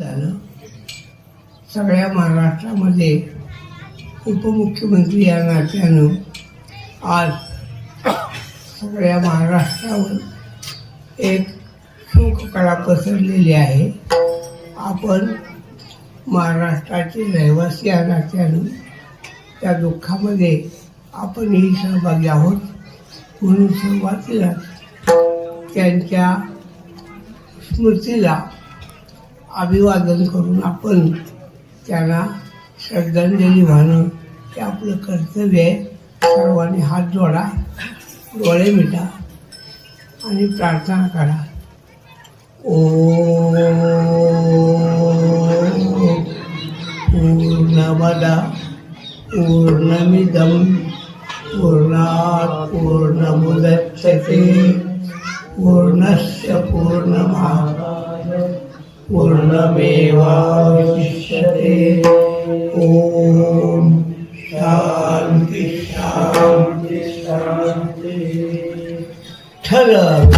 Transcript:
झालं. सगळ्या महाराष्ट्रामध्ये उपमुख्यमंत्री या नात्यानं आज सगळ्या महाराष्ट्रावर एक शोककळा पसरलेली आहे. आपण महाराष्ट्राचे रहिवासी या नात्यानं त्या दुःखामध्ये आपणही सहभागी आहोत. म्हणून सुरुवातीला त्यांच्या स्मृतीला अभिवादन करून आपण त्यांना श्रद्धांजली वाहणं हे आपलं कर्तव्य आहे. सर्वांनी हात जोडा, डोळे मिटा आणि प्रार्थना करा. ओम पूर्णमदा पूर्णमिदं पूर्णात् पूर्णमुदच्यते पूर्णस्य पूर्णमादाय पूर्णमेवावशिष्यते. ओम शांती शांती शांती. ठरव.